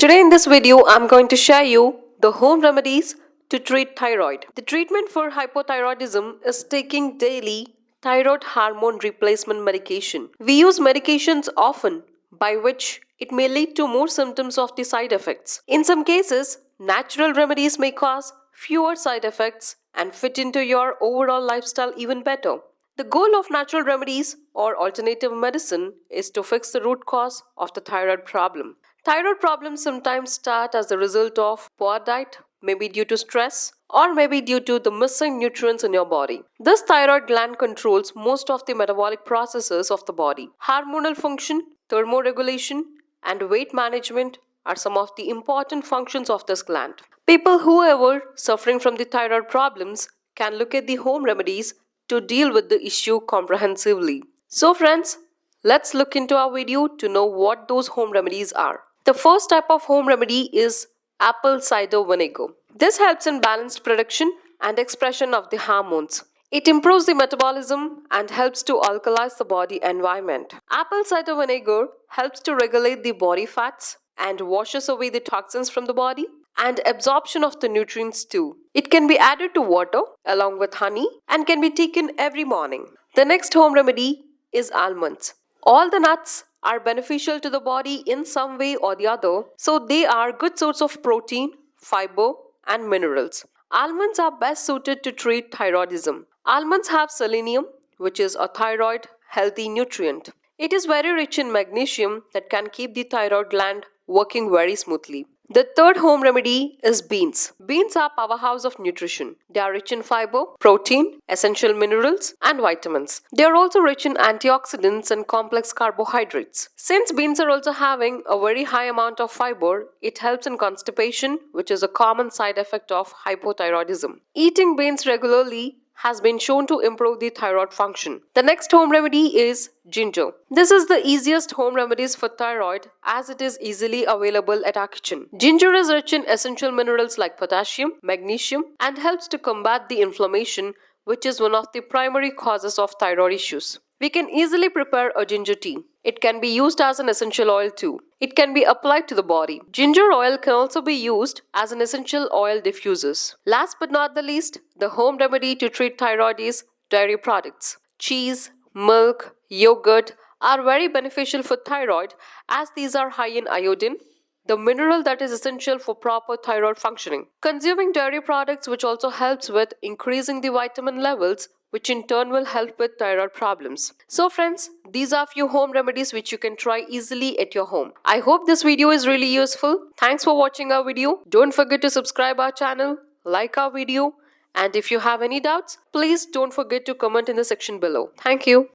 Today in this video, I'm going to share you the home remedies to treat thyroid. The treatment for hypothyroidism is taking daily thyroid hormone replacement medication. We use medications often, by which it may lead to more symptoms of the side effects. In some cases, natural remedies may cause fewer side effects and fit into your overall lifestyle even better. The goal of natural remedies or alternative medicine is to fix the root cause of the thyroid problem. Thyroid problems sometimes start as a result of poor diet, maybe due to stress, or maybe due to the missing nutrients in your body. This thyroid gland controls most of the metabolic processes of the body. Hormonal function, thermoregulation, and weight management are some of the important functions of this gland. People who are suffering from the thyroid problems can look at the home remedies to deal with the issue comprehensively. So friends, let's look into our video to know what those home remedies are. The first type of home remedy is apple cider vinegar. This helps in balanced production and expression of the hormones. It improves the metabolism and helps to alkalize the body environment. Apple cider vinegar helps to regulate the body fats and washes away the toxins from the body and absorption of the nutrients too. It can be added to water along with honey and can be taken every morning. The next home remedy is almonds. All the nuts are beneficial to the body in some way or the other, so they are good source of protein, fiber, and minerals. Almonds are best suited to treat thyroidism. Almonds have selenium, which is a thyroid healthy nutrient. It is very rich in magnesium that can keep the thyroid gland working very smoothly. The third home remedy is beans. Beans are powerhouse of nutrition. They are rich in fiber, protein, essential minerals, and vitamins. They are also rich in antioxidants and complex carbohydrates. Since beans are also having a very high amount of fiber, it helps in constipation, which is a common side effect of hypothyroidism. Eating beans regularly has been shown to improve the thyroid function. The next home remedy is ginger. This is the easiest home remedies for thyroid as it is easily available at our kitchen. Ginger is rich in essential minerals like potassium, magnesium, and helps to combat the inflammation, which is one of the primary causes of thyroid issues. We can easily prepare a ginger tea. It can be used as an essential oil too. It can be applied to the body. Ginger oil can also be used as an essential oil diffusers. Last but not the least, the home remedy to treat thyroid is dairy products. Cheese, milk, yogurt are very beneficial for thyroid as these are high in iodine, the mineral that is essential for proper thyroid functioning. Consuming dairy products which also helps with increasing the vitamin levels, which in turn will help with thyroid problems. So friends, these are few home remedies which you can try easily at your home. I hope this video is really useful. Thanks for watching our video. Don't forget to subscribe our channel, like our video, and if you have any doubts, please don't forget to comment in the section below. Thank you.